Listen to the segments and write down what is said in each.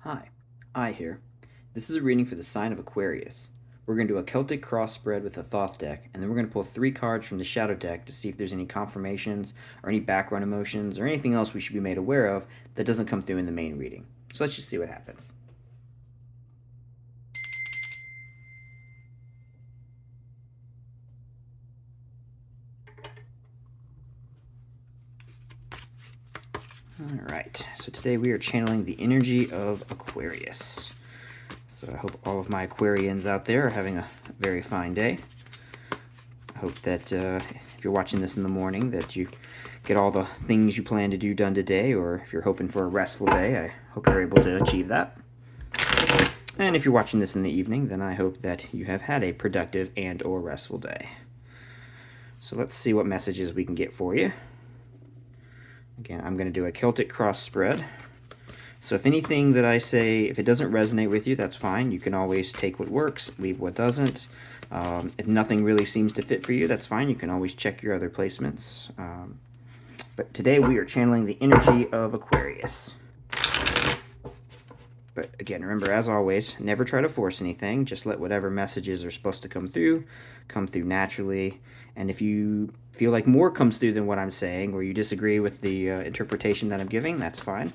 Hi, I here. This is a reading for the sign of Aquarius. We're going to do a Celtic cross spread with a Thoth deck, and then we're going to pull 3 cards from the Shadow deck to see if there's any confirmations or any background emotions or anything else we should be made aware of that doesn't come through in the main reading. So let's just see what happens. Alright, so today we are channeling the energy of Aquarius. So I hope all of my Aquarians out there are having a very fine day. I hope that if you're watching this in the morning that you get all the things you plan to do done today, or if you're hoping for a restful day, I hope you're able to achieve that. And if you're watching this in the evening, then I hope that you have had a productive and or restful day. So let's see what messages we can get for you. Again, I'm going to do a Celtic cross spread. So if anything that I say, if it doesn't resonate with you, that's fine. You can always take what works, leave what doesn't. If nothing really seems to fit for you, that's fine. You can always check your other placements. But today we are channeling the energy of Aquarius. But again, remember, as always, never try to force anything. Just let whatever messages are supposed to come through naturally. And if you feel like more comes through than what I'm saying, or you disagree with the interpretation that I'm giving, that's fine.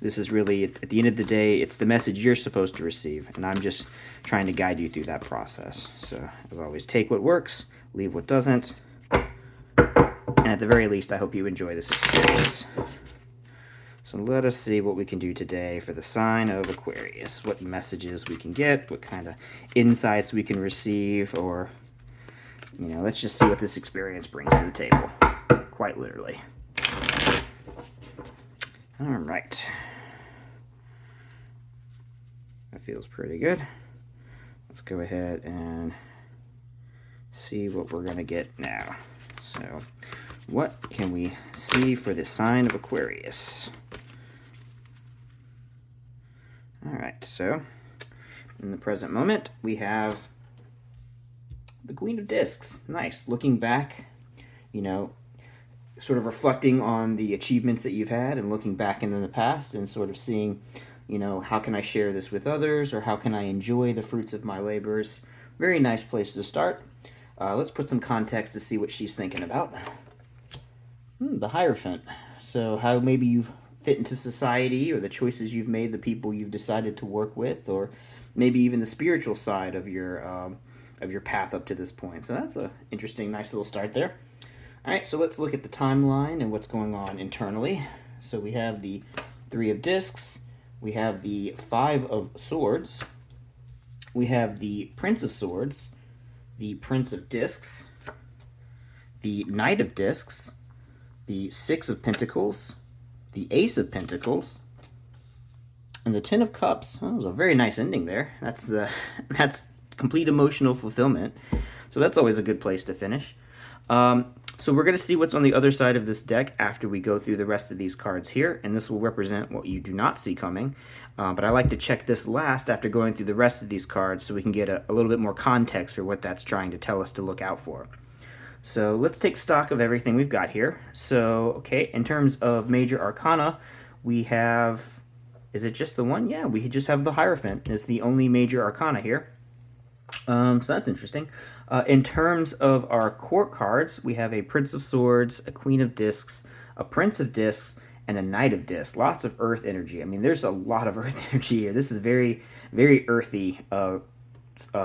This is really, at the end of the day, it's the message you're supposed to receive, and I'm just trying to guide you through that process. So, as always, take what works, leave what doesn't, and at the very least, I hope you enjoy this experience. So let us see what we can do today for the sign of Aquarius. What messages we can get, what kind of insights we can receive, or, let's just see what this experience brings to the table, quite literally. All right. That feels pretty good. Let's go ahead and see what we're going to get now. So, what can we see for the sign of Aquarius? All right, so in the present moment, we have the Queen of Discs. Nice. Looking back, sort of reflecting on the achievements that you've had and looking back into the past and sort of seeing, how can I share this with others, or how can I enjoy the fruits of my labors. Very nice place to start. Let's put some context to see what she's thinking about. The Hierophant. So how maybe you've fit into society, or the choices you've made, the people you've decided to work with, or maybe even the spiritual side of your path up to this point. So that's a interesting, nice little start there. All right, so let's look at the timeline and what's going on internally. So we have the 3 of Discs, we have the 5 of Swords, we have the Prince of Swords, the Prince of Discs, the Knight of Discs, the 6 of Pentacles, the Ace of Pentacles, and the 10 of Cups. Oh, that was a very nice ending there. That's complete emotional fulfillment. So that's always a good place to finish. So we're going to see what's on the other side of this deck after we go through the rest of these cards here, and this will represent what you do not see coming. But I like to check this last after going through the rest of these cards so we can get a little bit more context for what that's trying to tell us to look out for. So let's take stock of everything we've got here. So, okay, in terms of major arcana, we have, is it just the one? Yeah, we just have the Hierophant. It's the only major arcana here. So that's interesting. In terms of our court cards, we have a Prince of Swords, a Queen of Discs, a Prince of Discs, and a Knight of Discs. Lots of earth energy. I mean, there's a lot of earth energy here. This is very, very earthy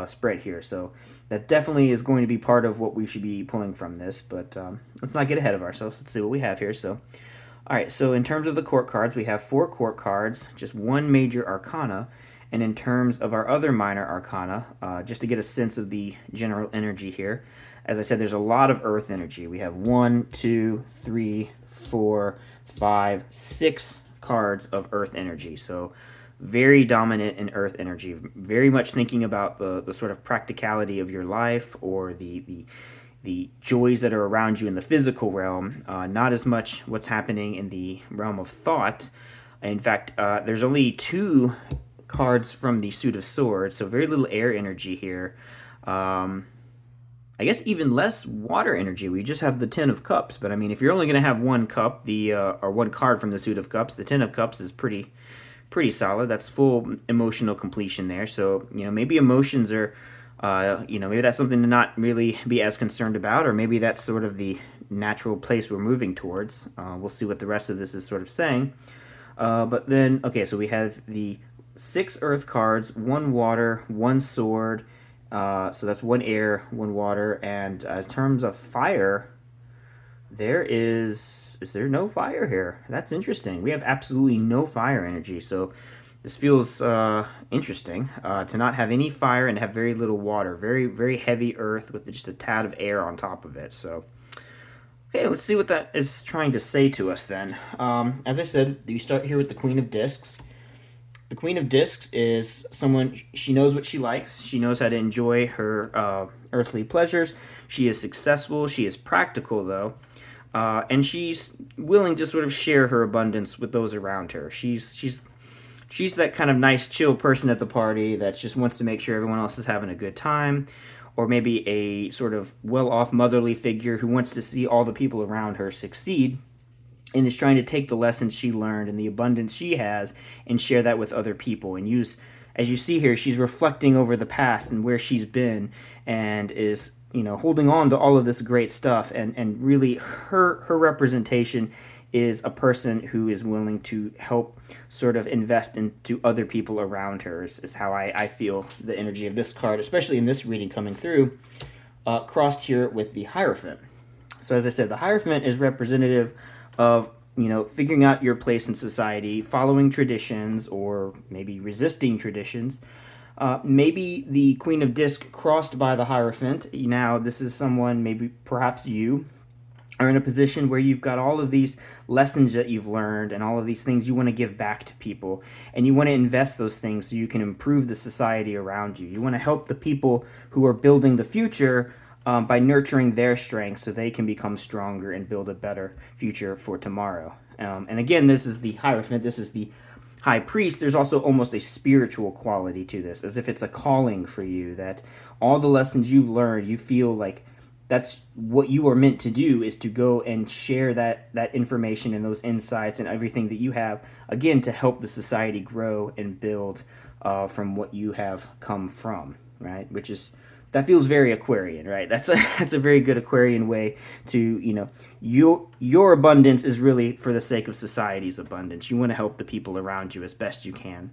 spread here. So that definitely is going to be part of what we should be pulling from this. But let's not get ahead of ourselves. Let's see what we have here. So, all right. So in terms of the court cards, we have 4 court cards, just 1 major arcana. And in terms of our other minor arcana, just to get a sense of the general energy here, as I said, there's a lot of earth energy. We have 1, 2, 3, 4, 5, 6 cards of earth energy. So very dominant in earth energy, very much thinking about the sort of practicality of your life, or the joys that are around you in the physical realm, not as much what's happening in the realm of thought. In fact, there's only 2 cards from the Suit of Swords, so very little air energy here. I guess even less water energy. We just have the 10 of Cups, but I mean, if you're only going to have 1 cup, or 1 card from the Suit of Cups, the 10 of Cups is pretty pretty solid. That's full emotional completion there. So, maybe emotions are, maybe that's something to not really be as concerned about, or maybe that's sort of the natural place we're moving towards. We'll see what the rest of this is sort of saying. But then, okay, so we have the 6 earth cards, 1 water, 1 sword. So that's 1 air, 1 water. And in terms of fire, is there no fire here? That's interesting. We have absolutely no fire energy. So this feels interesting to not have any fire and have very little water. Very, very heavy earth with just a tad of air on top of it. So, okay, let's see what that is trying to say to us then. As I said, you start here with the Queen of Discs. The Queen of Discs is someone, she knows what she likes. She knows how to enjoy her earthly pleasures. She is successful. She is practical, though. And she's willing to sort of share her abundance with those around her. She's that kind of nice, chill person at the party that just wants to make sure everyone else is having a good time. Or maybe a sort of well-off motherly figure who wants to see all the people around her succeed and is trying to take the lessons she learned and the abundance she has and share that with other people and use, as you see here, she's reflecting over the past and where she's been and is, holding on to all of this great stuff, and really her representation is a person who is willing to help sort of invest into other people around her is how I feel the energy of this card, especially in this reading coming through, crossed here with the Hierophant. So as I said, the Hierophant is representative of, figuring out your place in society, following traditions, or maybe resisting traditions. Maybe the Queen of Disc crossed by the Hierophant. Now, this is someone, maybe perhaps you, are in a position where you've got all of these lessons that you've learned and all of these things you want to give back to people. And you want to invest those things so you can improve the society around you. You want to help the people who are building the future by nurturing their strengths so they can become stronger and build a better future for tomorrow. And again, this is the Hierophant. This is the High Priest. There's also almost a spiritual quality to this, as if it's a calling for you, that all the lessons you've learned, you feel like that's what you are meant to do, is to go and share that information and those insights and everything that you have, again, to help the society grow and build from what you have come from, right? That feels very Aquarian, right? That's a very good Aquarian way to, your abundance is really for the sake of society's abundance. You want to help the people around you as best you can.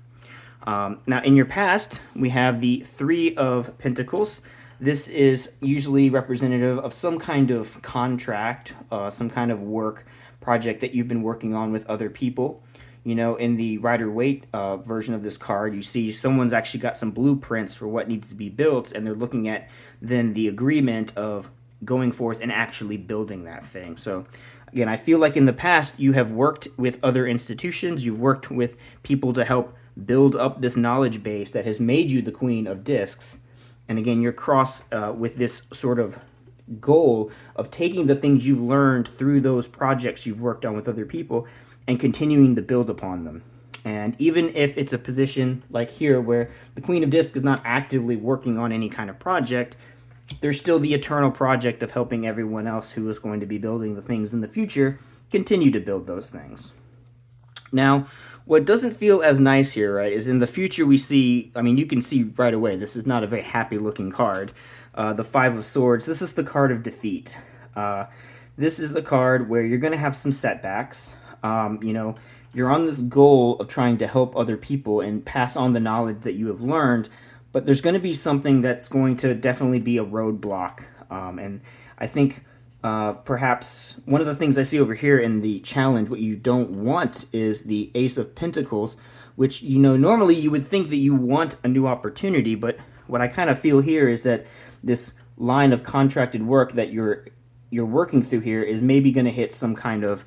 Now, in your past, we have the 3 of Pentacles. This is usually representative of some kind of contract, some kind of work project that you've been working on with other people. In the Rider-Waite version of this card, you see someone's actually got some blueprints for what needs to be built, and they're looking at then the agreement of going forth and actually building that thing. So, again, I feel like in the past you have worked with other institutions, you've worked with people to help build up this knowledge base that has made you the Queen of Discs. And again, you're crossed with this sort of goal of taking the things you've learned through those projects you've worked on with other people and continuing to build upon them. And even if it's a position like here where the Queen of Discs is not actively working on any kind of project, there's still the eternal project of helping everyone else who is going to be building the things in the future continue to build those things. Now, what doesn't feel as nice here, right, is in the future we see, you can see right away, this is not a very happy looking card. The 5 of Swords, this is the card of defeat. This is a card where you're going to have some setbacks. You're on this goal of trying to help other people and pass on the knowledge that you have learned, but there's going to be something that's going to definitely be a roadblock. And I think perhaps one of the things I see over here in the challenge, what you don't want is the Ace of Pentacles, which, normally you would think that you want a new opportunity, but what I kind of feel here is that this line of contracted work that you're working through here is maybe going to hit some kind of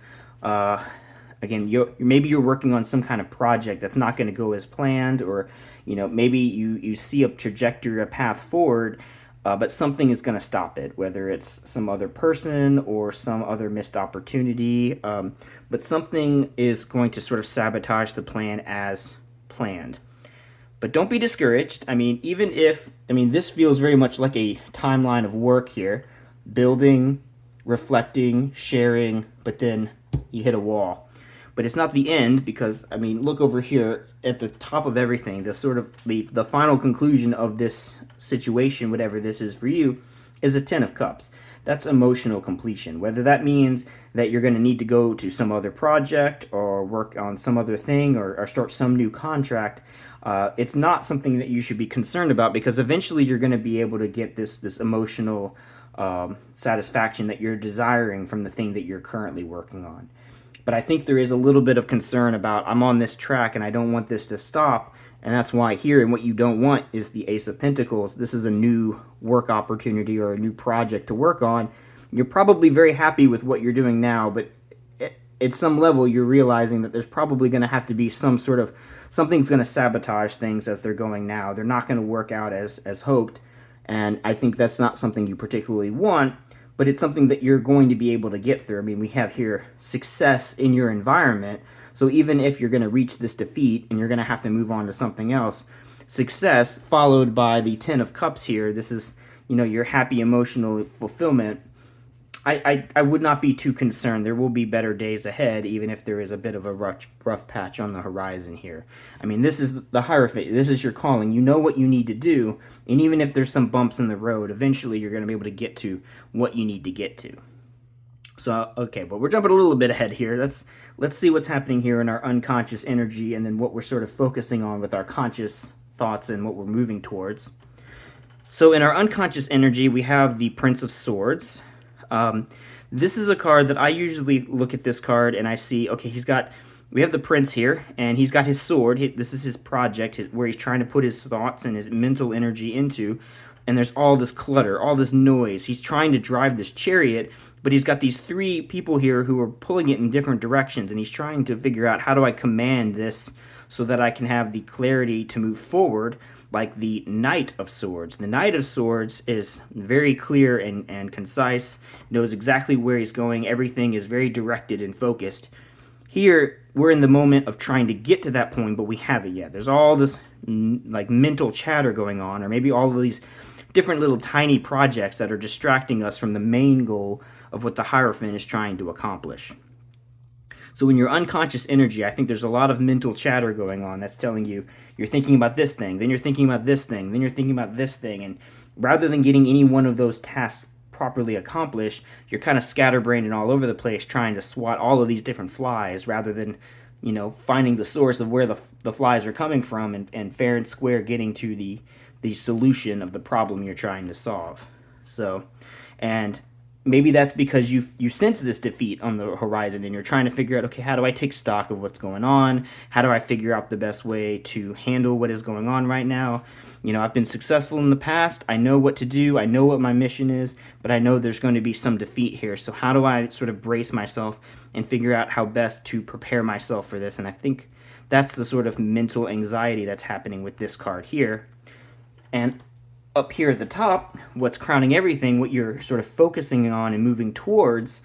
maybe you're working on some kind of project that's not going to go as planned, or maybe you see a trajectory, a path forward, but something is going to stop it, whether it's some other person or some other missed opportunity, but something is going to sort of sabotage the plan as planned. But don't be discouraged. Even if this feels very much like a timeline of work here, building, reflecting, sharing, but then you hit a wall. but it's not the end, because I mean, look over here at the top of everything. The sort of the final conclusion of this situation, whatever this is for you, is a 10 of Cups. That's emotional completion. Whether that means that you're going to need to go to some other project or work on some other thing, or start some new contract, it's not something that you should be concerned about, because eventually you're going to be able to get this emotional satisfaction that you're desiring from the thing that you're currently working on. But I think there is a little bit of concern about, I'm on this track and I don't want this to stop. And that's why here, and what you don't want is the Ace of Pentacles. This is a new work opportunity or a new project to work on. You're probably very happy with what you're doing now, but at some level you're realizing that there's probably going to have to be something's going to sabotage things as they're going now. They're not going to work out as hoped. And I think that's not something you particularly want, but it's something that you're going to be able to get through. I mean, we have here success in your environment. So even if you're going to reach this defeat and you're going to have to move on to something else, success followed by the 10 of Cups here, this is, your happy emotional fulfillment. I would not be too concerned. There will be better days ahead, even if there is a bit of a rough patch on the horizon here. I mean, this is the Hierophant. This is your calling. You know what you need to do, and even if there's some bumps in the road, eventually you're going to be able to get to what you need to get to. So, okay, but we're jumping a little bit ahead here. Let's see what's happening here in our unconscious energy, and then what we're sort of focusing on with our conscious thoughts and what we're moving towards. So in our unconscious energy, we have the Prince of Swords. This is a card that I usually look at this card and I see, okay, we have the prince here, and he's got his sword. This is his project where he's trying to put his thoughts and his mental energy into, and there's all this clutter, all this noise. He's trying to drive this chariot, but he's got these three people here who are pulling it in different directions, and he's trying to figure out, how do I command this so that I can have the clarity to move forward, like the Knight of Swords. The Knight of Swords is very clear and concise, knows exactly where he's going. Everything is very directed and focused. Here, we're in the moment of trying to get to that point, but we haven't yet. There's all this like mental chatter going on, or maybe all of these different little tiny projects that are distracting us from the main goal of what the Hierophant is trying to accomplish. So in your unconscious energy, I think there's a lot of mental chatter going on that's telling you, you're thinking about this thing, then you're thinking about this thing, then you're thinking about this thing, and rather than getting any one of those tasks properly accomplished, you're kind of scatterbrained and all over the place trying to swat all of these different flies, rather than, finding the source of where the flies are coming from, and fair and square getting to the solution of the problem you're trying to solve. So, and maybe that's because you sense this defeat on the horizon, and you're trying to figure out, okay, how do I take stock of what's going on? How do I figure out the best way to handle what is going on right now? I've been successful in the past. I know what to do. I know what my mission is, but I know there's going to be some defeat here. So how do I sort of brace myself and figure out how best to prepare myself for this? And I think that's the sort of mental anxiety that's happening with this card here. And up here at the top, what's crowning everything, what you're sort of focusing on and moving towards,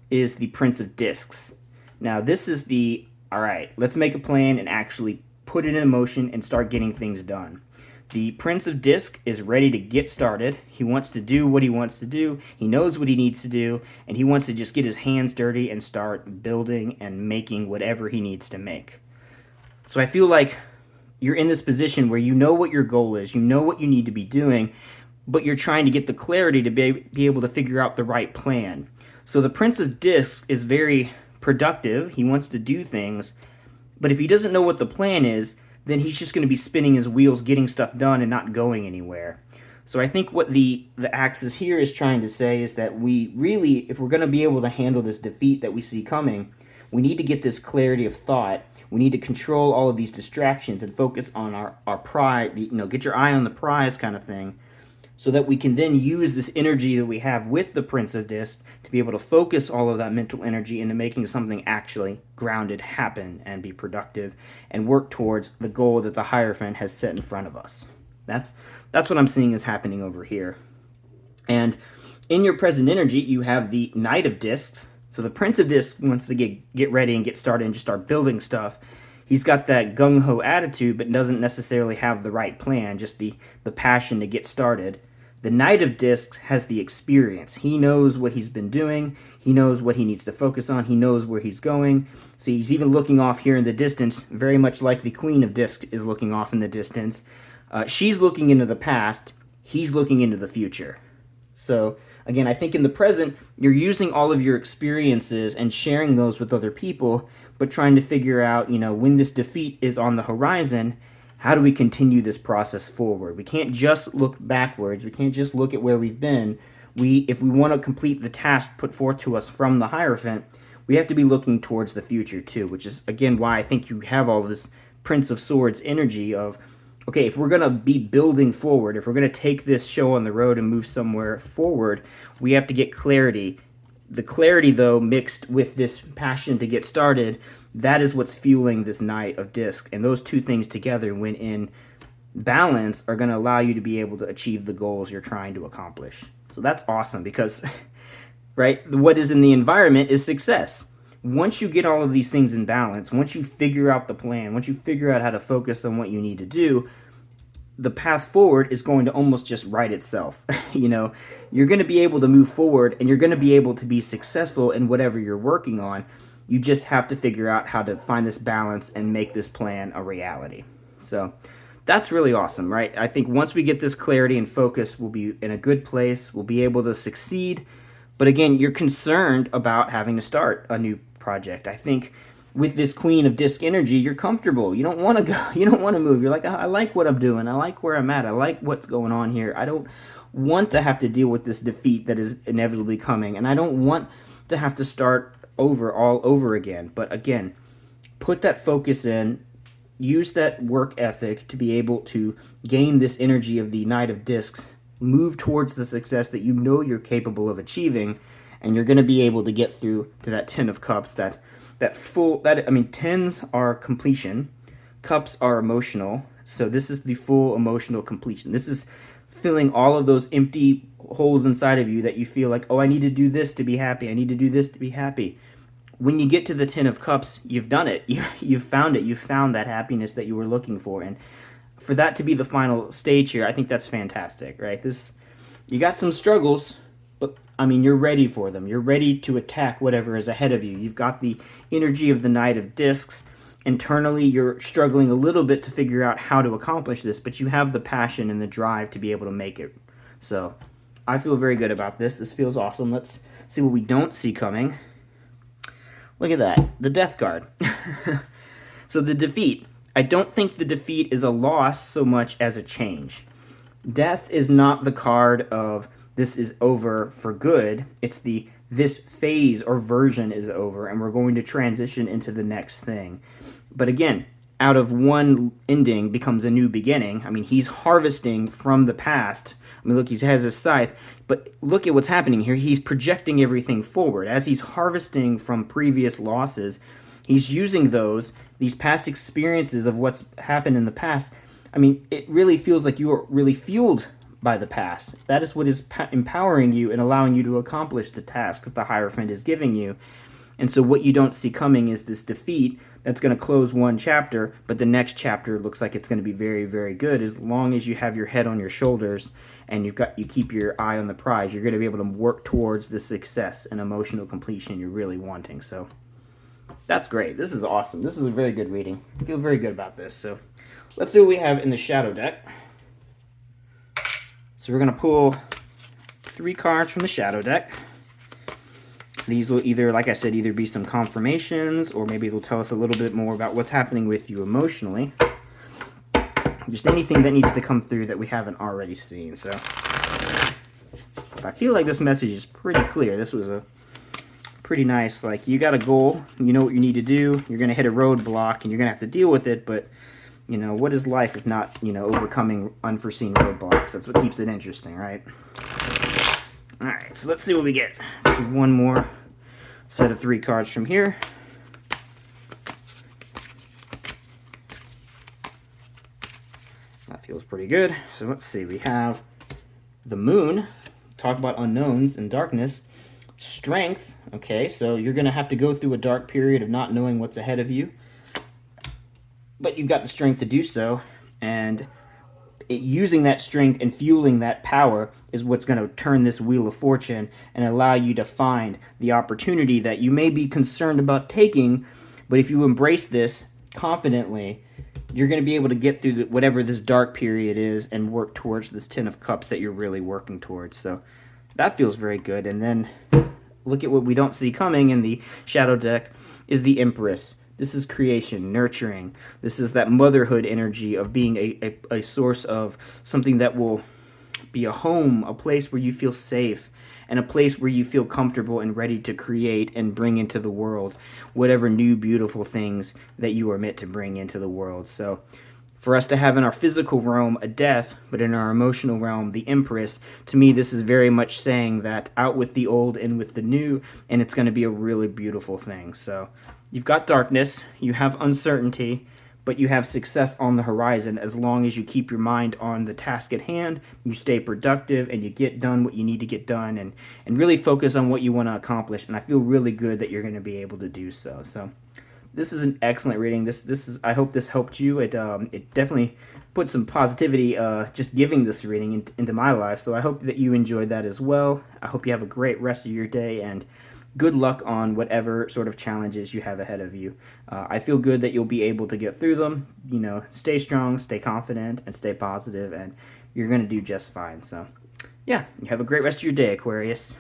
is the Prince of Discs. Now, this is all right, let's make a plan and actually put it in motion and start getting things done. The Prince of Disc is ready to get started. He wants to do what he wants to do. He knows what he needs to do, and he wants to just get his hands dirty and start building and making whatever he needs to make. So I feel like you're in this position where you know what your goal is, you know what you need to be doing, but you're trying to get the clarity to be able to figure out the right plan. So the Prince of Discs is very productive. He wants to do things, but if he doesn't know what the plan is, then he's just going to be spinning his wheels, getting stuff done and not going anywhere. So I think what the axis here is trying to say is that we really, if we're going to be able to handle this defeat that we see coming, we need to get this clarity of thought. We need to control all of these distractions and focus on our prize, get your eye on the prize kind of thing, so that we can then use this energy that we have with the Prince of Discs to be able to focus all of that mental energy into making something actually grounded happen and be productive and work towards the goal that the Hierophant has set in front of us. That's what I'm seeing is happening over here. And in your present energy, you have the Knight of Discs. So the Prince of Discs wants to get ready and get started and just start building stuff. He's got that gung-ho attitude, but doesn't necessarily have the right plan, just the passion to get started. The Knight of Discs has the experience. He knows what he's been doing. He knows what he needs to focus on. He knows where he's going. So he's even looking off here in the distance, very much like the Queen of Discs is looking off in the distance. She's looking into the past. He's looking into the future. So again, I think in the present, you're using all of your experiences and sharing those with other people, but trying to figure out, when this defeat is on the horizon, how do we continue this process forward? We can't just look backwards. We can't just look at where we've been. If we want to complete the task put forth to us from the Hierophant, we have to be looking towards the future too, which is, again, why I think you have all this Prince of Swords energy of, okay, if we're going to be building forward, if we're going to take this show on the road and move somewhere forward, we have to get clarity. The clarity, though, mixed with this passion to get started, that is what's fueling this Knight of Disc. And those two things together, when in balance, are going to allow you to be able to achieve the goals you're trying to accomplish. So that's awesome because, right, what is in the environment is success. Once you get all of these things in balance, once you figure out the plan, once you figure out how to focus on what you need to do, the path forward is going to almost just write itself. You're going to be able to move forward and you're going to be able to be successful in whatever you're working on. You just have to figure out how to find this balance and make this plan a reality. So that's really awesome, right? I think once we get this clarity and focus, we'll be in a good place. We'll be able to succeed. But again, you're concerned about having to start a new project. I think with this Queen of Disc energy, you're comfortable. You don't want to go. You don't want to move. You're like, I like what I'm doing. I like where I'm at. I like what's going on here. I don't want to have to deal with this defeat that is inevitably coming. And I don't want to have to start all over again. But again, put that focus in. Use that work ethic to be able to gain this energy of the Knight of Discs. Move towards the success that you know you're capable of achieving. And you're going to be able to get through to that Ten of Cups, tens are completion, cups are emotional, so this is the full emotional completion. This is filling all of those empty holes inside of you that you feel like, oh, I need to do this to be happy, I need to do this to be happy. When you get to the Ten of Cups, you've done it. You've found it. You've found that happiness that you were looking for. And for that to be the final stage here, I think that's fantastic, right? You got some struggles, but you're ready for them. You're ready to attack whatever is ahead of you. You've got the energy of the Knight of Discs. Internally, you're struggling a little bit to figure out how to accomplish this, but you have the passion and the drive to be able to make it. So I feel very good about this. This feels awesome. Let's see what we don't see coming. Look at that, the Death card. So the defeat. I don't think the defeat is a loss so much as a change. Death is not the card of this is over for good. It's this phase or version is over and we're going to transition into the next thing. But again, out of one ending becomes a new beginning. He's harvesting from the past. Look, he has his scythe, but look at what's happening here. He's projecting everything forward. As he's harvesting from previous losses, he's using these past experiences of what's happened in the past. It really feels like you are really fueled by the past. That is what is empowering you and allowing you to accomplish the task that the Hierophant is giving you. And so what you don't see coming is this defeat that's going to close one chapter, but the next chapter looks like it's going to be very, very good. As long as you have your head on your shoulders and you keep your eye on the prize, you're going to be able to work towards the success and emotional completion you're really wanting. So that's great. This is awesome. This is a very good reading. I feel very good about this. So let's see what we have in the Shadow deck. So we're going to pull 3 cards from the Shadow deck. These will either, like I said, either be some confirmations or maybe they'll tell us a little bit more about what's happening with you emotionally. Just anything that needs to come through that we haven't already seen. So I feel like this message is pretty clear. This was a pretty nice, like, you got a goal, you know what you need to do, you're going to hit a roadblock and you're going to have to deal with it, but what is life if not, overcoming unforeseen roadblocks? That's what keeps it interesting, right? All right, so let's see what we get. This is one more set of 3 cards from here. That feels pretty good. So let's see. We have the Moon. Talk about unknowns and darkness. Strength. Okay, so you're going to have to go through a dark period of not knowing what's ahead of you. But you've got the strength to do so. And using that strength and fueling that power is what's going to turn this wheel of fortune and allow you to find the opportunity that you may be concerned about taking. But if you embrace this confidently, you're going to be able to get through whatever this dark period is and work towards this 10 of cups that you're really working towards. So that feels very good. And then look at what we don't see coming in the shadow deck is the Empress. This is creation, nurturing. This is that motherhood energy of being a source of something that will be a home, a place where you feel safe, and a place where you feel comfortable and ready to create and bring into the world whatever new beautiful things that you are meant to bring into the world. So for us to have in our physical realm a death, but in our emotional realm the Empress, to me this is very much saying that out with the old and with the new, and it's going to be a really beautiful thing. So you've got darkness, you have uncertainty, but you have success on the horizon as long as you keep your mind on the task at hand, you stay productive, and you get done what you need to get done, and really focus on what you want to accomplish. And I feel really good that you're going to be able to do so. So this is an excellent reading. This is, I hope this helped you. It definitely put some positivity just giving this reading into my life. So I hope that you enjoyed that as well. I hope you have a great rest of your day, and good luck on whatever sort of challenges you have ahead of you. I feel good that you'll be able to get through them. You know, stay strong, stay confident, and stay positive, and you're going to do just fine. So yeah, you have a great rest of your day, Aquarius.